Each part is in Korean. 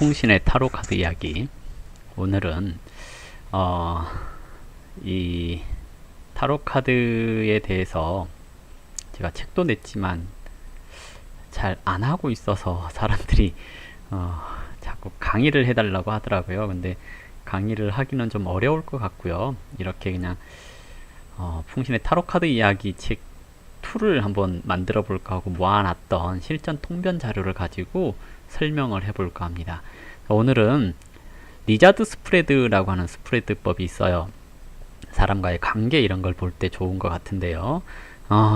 풍신의 타로 카드 이야기. 오늘은 이 타로 카드에 대해서 제가 책도 냈지만 잘 안 하고 있어서 사람들이 자꾸 강의를 해달라고 하더라고요. 근데 강의를 하기는 좀 어려울 것 같고요. 이렇게 그냥 풍신의 타로 카드 이야기 책 2를 한번 만들어 볼까 하고 모아놨던 실전 통변 자료를 가지고 설명을 해볼까 합니다. 오늘은 리자드 스프레드라고 하는 스프레드법이 있어요. 사람과의 관계 이런 걸 볼 때 좋은 것 같은데요.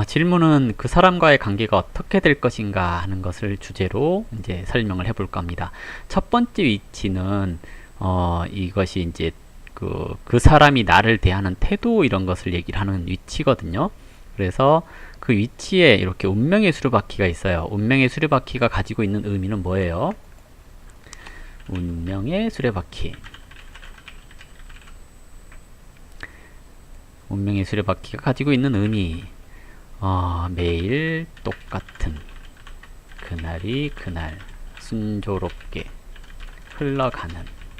질문은 그 사람과의 관계가 어떻게 될 것인가 하는 것을 주제로 이제 설명을 해볼까 합니다. 첫 번째 위치는 이것이 이제 그 사람이 나를 대하는 태도 이런 것을 얘기를 하는 위치거든요. 그래서 그 위치에 이렇게 운명의 수레바퀴가 있어요. 운명의 수레바퀴가 가지고 있는 의미는 뭐예요? 운명의 수레바퀴. 운명의 수레바퀴가 가지고 있는 의미. 매일 똑같은 그날이 그날 순조롭게 흘러가는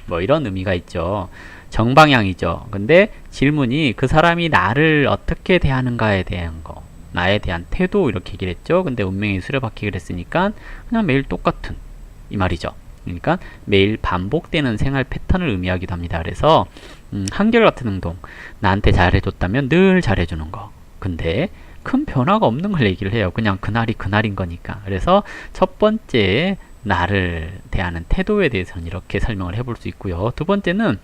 뭐 이런 의미가 있죠. 정방향이죠. 근데 질문이 그 사람이 나를 어떻게 대하는가에 대한 거, 나에 대한 태도 이렇게 얘기를 했죠. 근데 운명의 수레바퀴 그랬으니까 그냥 매일 똑같은 이 말이죠. 그러니까 매일 반복되는 생활 패턴을 의미하기도 합니다. 그래서 한결같은 행동, 나한테 잘해줬다면 늘 잘해주는 거. 근데 큰 변화가 없는 걸 얘기를 해요. 그냥 그날이 그날인 거니까. 그래서 첫 번째 나를 대하는 태도에 대해서는 이렇게 설명을 해볼 수 있고요. 두 번째는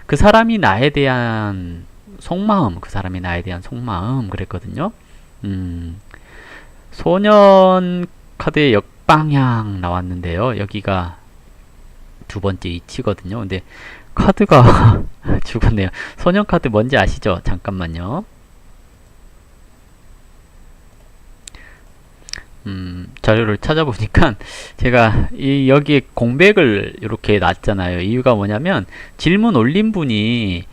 그 사람이 나에 대한 속마음, 그 사람이 나에 대한 속마음 그랬거든요. 소년 카드의 역방향 나왔는데요. 여기가 두 번째 위치거든요. 근데 카드가 죽었네요. 소년 카드 뭔지 아시죠? 잠깐만요. 자료를 찾아보니까 제가 여기에 공백을 이렇게 놨잖아요. 이유가 뭐냐면 질문을 올린 분이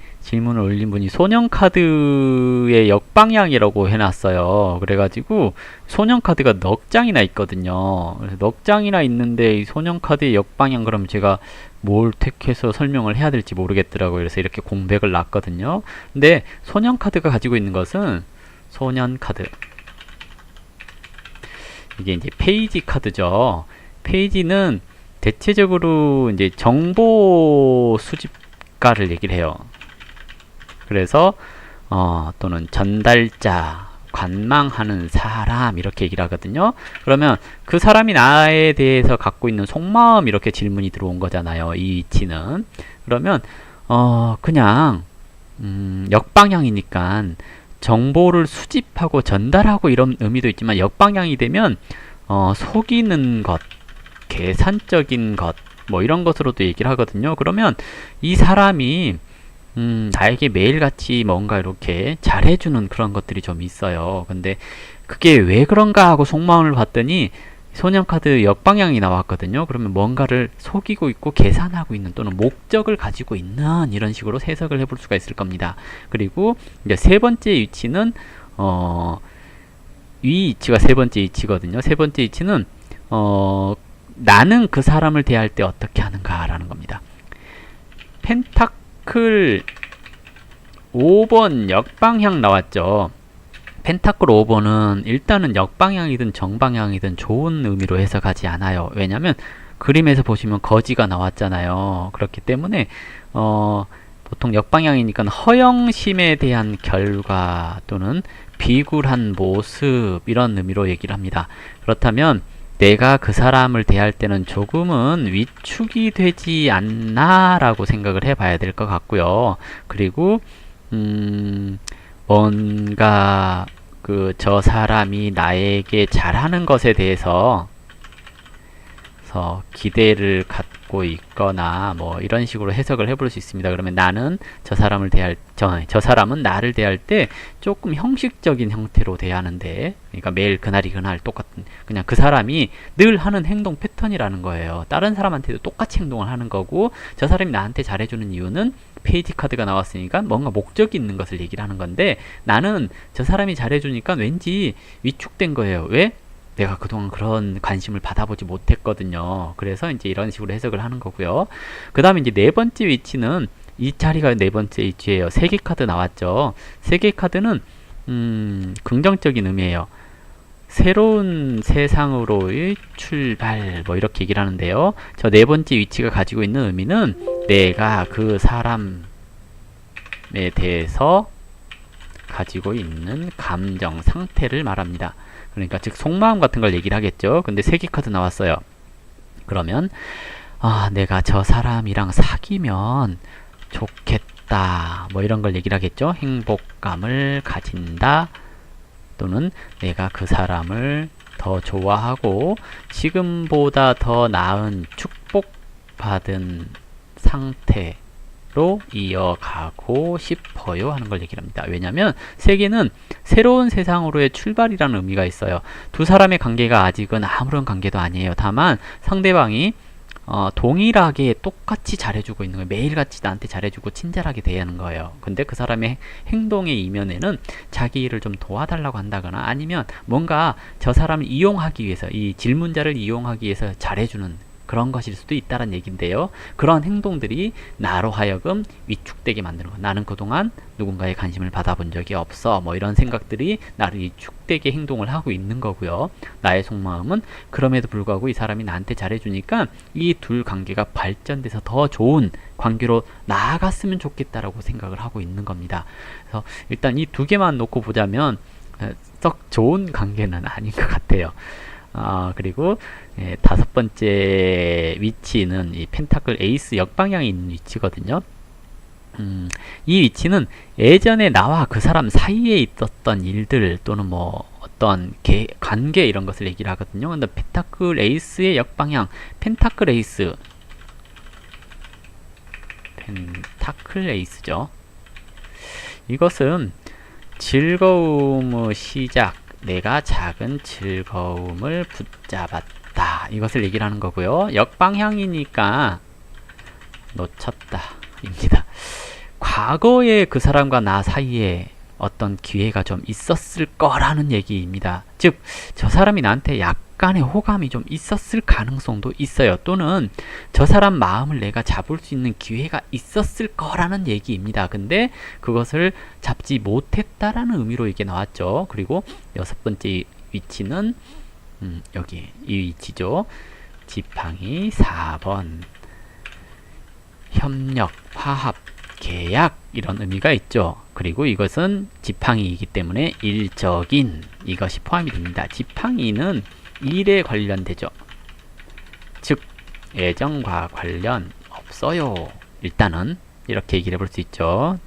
소년 카드의 역방향이라고 해놨어요. 그래가지고 소년 카드가 넉 장이나 있거든요. 그래서 넉 장이나 있는데 이 소년 카드의 역방향 그럼 제가 뭘 택해서 설명을 해야 될지 모르겠더라고요. 그래서 이렇게 공백을 놨거든요. 근데 소년 카드가 가지고 있는 것은 소년 카드. 이게 이제 페이지 카드죠. 페이지는 대체적으로 이제 정보 수집가를 얘기를 해요. 그래서 또는 전달자, 관망하는 사람 이렇게 얘기를 하거든요. 그러면 그 사람이 나에 대해서 갖고 있는 속마음 이렇게 질문이 들어온 거잖아요. 이 위치는. 그러면 그냥 역방향이니까 정보를 수집하고 전달하고 이런 의미도 있지만 역방향이 되면 속이는 것, 계산적인 것, 뭐 이런 것으로도 얘기를 하거든요. 그러면 이 사람이 나에게 매일같이 뭔가 이렇게 잘해주는 그런 것들이 좀 있어요. 근데 그게 왜 그런가 하고 속마음을 봤더니 소년카드 역방향이 나왔거든요. 그러면 뭔가를 속이고 있고 계산하고 있는 또는 목적을 가지고 있는 이런 식으로 해석을 해볼 수가 있을 겁니다. 그리고 이제 세 번째 위치는 이 위치가 세 번째 위치거든요. 세 번째 위치는 나는 그 사람을 대할 때 어떻게 하는가라는 겁니다. 펜타클 5번 역방향 나왔죠. 펜타클 5번은 일단은 역방향이든 정방향이든 좋은 의미로 해석하지 않아요. 왜냐면 그림에서 보시면 거지가 나왔잖아요. 그렇기 때문에 보통 역방향이니까 허영심에 대한 결과 또는 비굴한 모습 이런 의미로 얘기를 합니다. 그렇다면 내가 그 사람을 대할 때는 조금은 위축이 되지 않나 라고 생각을 해봐야 될 것 같고요. 그리고 뭔가 저 사람이 나에게 잘하는 것에 대해서 기대를 갖고 있거나 뭐 이런 식으로 해석을 해볼 수 있습니다. 그러면 나는 저 사람은 나를 대할 때 조금 형식적인 형태로 대하는데, 그러니까 매일 그날이 그날 똑같은 그냥 그 사람이 늘 하는 행동 패턴이라는 거예요. 다른 사람한테도 똑같이 행동을 하는 거고, 저 사람이 나한테 잘해주는 이유는 페이지 카드가 나왔으니까 뭔가 목적이 있는 것을 얘기를 하는 건데, 나는 저 사람이 잘해주니까 왠지 위축된 거예요. 왜? 저 사람이 나를 대할 때 어떻게 하는가 하는 것을 얘기를 하는 거예요. 그러면 내가 그동안 그런 관심을 받아보지 못했거든요. 그래서 이제 이런 식으로 해석을 하는 거고요. 그 다음에 이제 네 번째 위치는 이 자리가 네 번째 위치예요. 세계 카드 나왔죠. 세계 카드는 긍정적인 의미예요. 새로운 세상으로의 출발 뭐 이렇게 얘기를 하는데요. 저 네 번째 위치가 가지고 있는 의미는 내가 그 사람에 대해서 가지고 있는 감정 상태를 말합니다. 그러니까 즉 속마음 같은 걸 얘기를 하겠죠. 근데 세계 카드 나왔어요. 그러면 내가 저 사람이랑 사귀면 좋겠다 뭐 이런 걸 얘기를 하겠죠. 행복감을 가진다, 또는 내가 그 사람을 더 좋아하고 지금보다 더 나은 축복받은 상태로 이어가고 싶어요 하는 걸 얘기를 합니다. 왜냐하면 세계는 새로운 세상으로의 출발이라는 의미가 있어요. 두 사람의 관계가 아직은 아무런 관계도 아니에요. 다만 상대방이 동일하게 똑같이 잘해주고 있는 거예요. 매일같이 나한테 잘해주고 친절하게 대하는 거예요. 근데 그 사람의 행동의 이면에는 자기 일을 좀 도와달라고 한다거나 아니면 뭔가 저 사람을 이용하기 위해서, 이 질문자를 이용하기 위해서 잘해주는 그런 것일 수도 있다는 얘기인데요. 그런 행동들이 나로 하여금 위축되게 만드는 거. 나는 그동안 누군가의 관심을 받아본 적이 없어. 뭐 이런 생각들이 나를 위축되게 행동을 하고 있는 거고요. 나의 속마음은 그럼에도 불구하고 이 사람이 나한테 잘해주니까 이 둘 관계가 발전돼서 더 좋은 관계로 나아갔으면 좋겠다라고 생각을 하고 있는 겁니다. 그래서 일단 이 두 개만 놓고 보자면 썩 좋은 관계는 아닌 것 같아요. 그리고 다섯 번째 위치는 이 펜타클 에이스 역방향에 있는 위치거든요. 이 위치는 예전에 나와 그 사람 사이에 있었던 일들 또는 뭐 어떤 관계 이런 것을 얘기를 하거든요. 근데 펜타클 에이스의 역방향, 펜타클 에이스죠. 이것은 즐거움의 시작, 내가 작은 즐거움을 붙잡았다, 이것을 얘기를 하는 거고요. 역방향이니까 놓쳤다 입니다. 과거에 그 사람과 나 사이에 어떤 기회가 좀 있었을 거라는 얘기입니다. 즉 저 사람이 나한테 약간의 호감이 좀 있었을 가능성도 있어요. 또는 저 사람 마음을 내가 잡을 수 있는 기회가 있었을 거라는 얘기입니다. 근데 그것을 잡지 못했다라는 의미로 이게 나왔죠. 그리고 여섯 번째 위치는 여기 이 위치죠. 지팡이 4번 협력, 화합, 계약 이런 의미가 있죠. 그리고 이것은 지팡이이기 때문에 일적인 이것이 포함이 됩니다. 지팡이는 일에 관련되죠. 즉 애정과 관련 없어요. 일단은 이렇게 얘기를 해볼 수 있죠.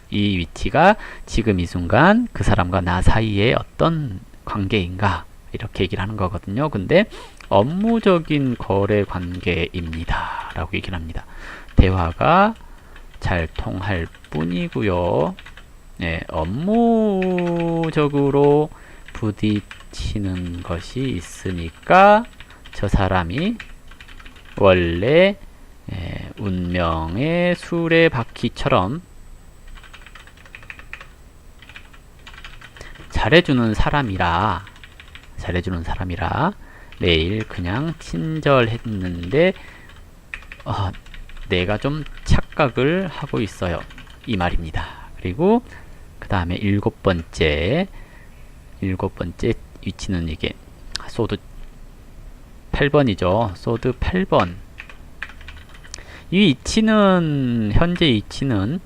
이 위치가 지금 이 순간 그 사람과 나 사이에 어떤 관계인가 이렇게 얘기를 하는 거거든요. 근데 업무적인 거래 관계입니다 라고 얘기를 합니다. 대화가 잘 통할 뿐이고요. 업무적으로 부딪히는 것이 있으니까 저 사람이 원래 운명의 수레바퀴처럼 잘해주는 사람이라 매일 그냥 친절했는데 내가 좀 착각을 하고 있어요 이 말입니다. 그리고 그 다음에 일곱 번째 위치는 이게 소드 8번이죠. 소드 8번. 이 위치는 현재 위치는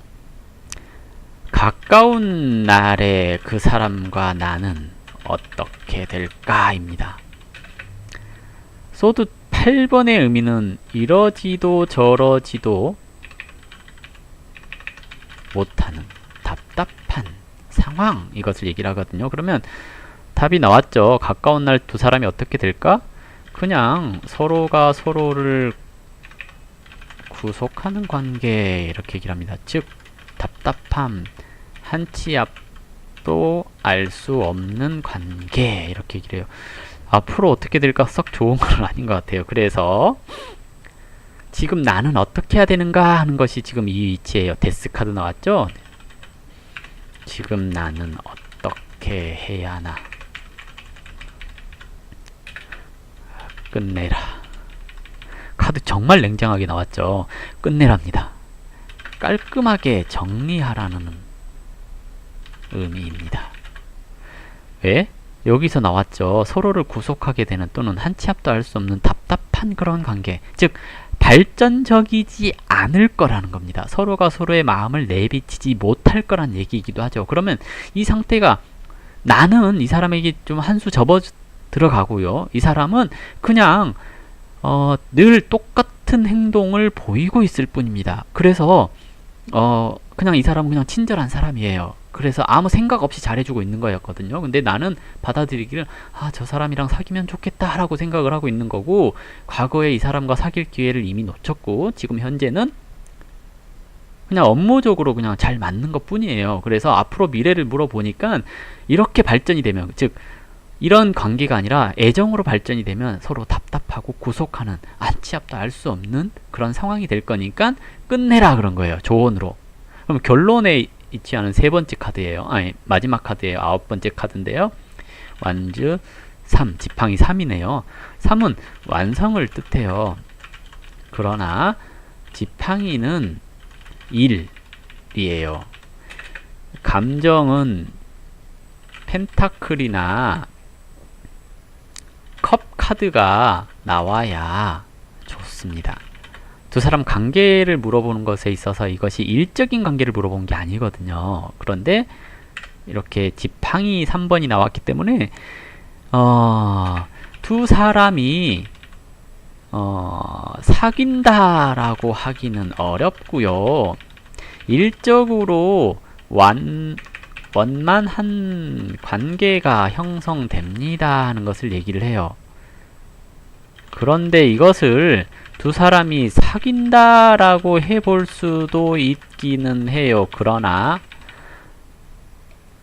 가까운 날에 그 사람과 나는 어떻게 될까입니다. 소드 8번의 의미는 이러지도 저러지도 못하는 답답한 상황, 이것을 얘기를 하거든요. 그러면 답이 나왔죠. 가까운 날 두 사람이 어떻게 될까? 그냥 서로가 서로를 구속하는 관계 이렇게 얘기를 합니다. 즉 답답함, 한치 앞도 알 수 없는 관계 이렇게 얘기를 해요. 앞으로 어떻게 될까 썩 좋은 건 아닌 것 같아요. 그래서 지금 나는 어떻게 해야 되는가 하는 것이 지금 이 위치예요. 데스 카드 나왔죠? 지금 나는 어떻게 해야 하나. 끝내라. 카드 정말 냉정하게 나왔죠. 끝내랍니다. 깔끔하게 정리하라는 의미입니다. 왜? 여기서 나왔죠. 서로를 구속하게 되는 또는 한 치 앞도 할 수 없는 답답한 그런 관계. 즉 발전적이지 않을 거라는 겁니다. 서로가 서로의 마음을 내비치지 못할 거란 얘기이기도 하죠. 그러면 이 상태가 나는 이 사람에게 좀 한 수 접어 들어가고요. 이 사람은 그냥 늘 똑같은 행동을 보이고 있을 뿐입니다. 그래서 그냥 이 사람은 그냥 친절한 사람이에요. 그래서 아무 생각 없이 잘해주고 있는 거였거든요. 근데 나는 받아들이기를 저 사람이랑 사귀면 좋겠다 라고 생각을 하고 있는 거고, 과거에 이 사람과 사귈 기회를 이미 놓쳤고 지금 현재는 그냥 업무적으로 그냥 잘 맞는 것 뿐이에요. 그래서 앞으로 미래를 물어보니까 이렇게 발전이 되면, 즉 이런 관계가 아니라 애정으로 발전이 되면 서로 답답하고 구속하는, 안치 앞도 알 수 없는 그런 상황이 될 거니까 끝내라 그런 거예요. 조언으로. 그럼 결론에 위치하는 세 번째 카드예요. 아니, 마지막 카드예요. 9번째 카드인데요. 완즈 3, 지팡이 3이네요. 3은 완성을 뜻해요. 그러나 지팡이는 1이에요. 감정은 펜타클이나 컵 카드가 나와야 좋습니다. 두 사람 관계를 물어보는 것에 있어서 이것이 일적인 관계를 물어본 게 아니거든요. 그런데 이렇게 지팡이 3번이 나왔기 때문에 두 사람이 사귄다라고 하기는 어렵고요. 일적으로 원만한 관계가 형성됩니다 하는 것을 얘기를 해요. 그런데 이것을 두 사람이 사귄다라고 해볼 수도 있기는 해요. 그러나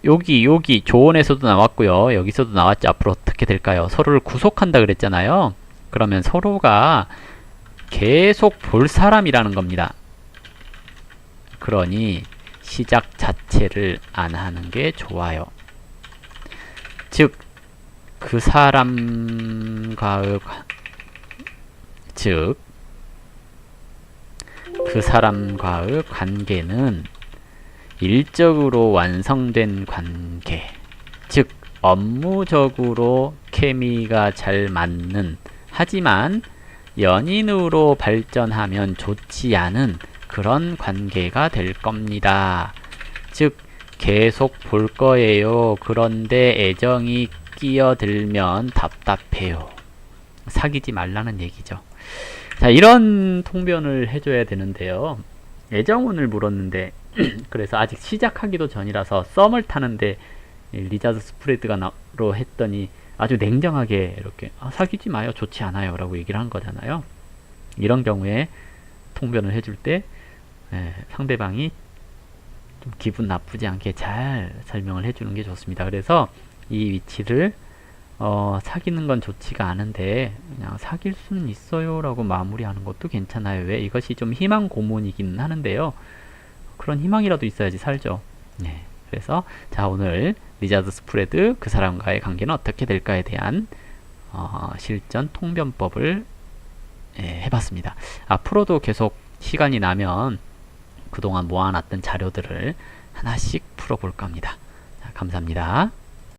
여기 조언에서도 나왔고요. 여기서도 나왔죠. 앞으로 어떻게 될까요? 서로를 구속한다 그랬잖아요. 그러면 서로가 계속 볼 사람이라는 겁니다. 그러니 시작 자체를 안 하는 게 좋아요. 즉, 그 사람과의 관계는 일적으로 완성된 관계, 즉 업무적으로 케미가 잘 맞는, 하지만 연인으로 발전하면 좋지 않은 그런 관계가 될 겁니다. 즉 계속 볼 거예요. 그런데 애정이 끼어들면 답답해요. 사귀지 말라는 얘기죠. 자, 이런 통변을 해줘야 되는데요. 애정운을 물었는데 그래서 아직 시작하기도 전이라서 썸을 타는데 리자드 스프레드가로 했더니 아주 냉정하게 이렇게 사귀지 마요. 좋지 않아요. 라고 얘기를 한 거잖아요. 이런 경우에 통변을 해줄 때 상대방이 좀 기분 나쁘지 않게 잘 설명을 해주는 게 좋습니다. 그래서 이 위치를 사귀는 건 좋지가 않은데 그냥 사귈 수는 있어요 라고 마무리하는 것도 괜찮아요. 왜? 이것이 좀 희망 고문이긴 하는데요. 그런 희망이라도 있어야지 살죠. 네. 그래서 자, 오늘 리자드 스프레드 그 사람과의 관계는 어떻게 될까에 대한 실전 통변법을 해봤습니다. 앞으로도 계속 시간이 나면 그동안 모아놨던 자료들을 하나씩 풀어볼까 합니다. 자, 감사합니다.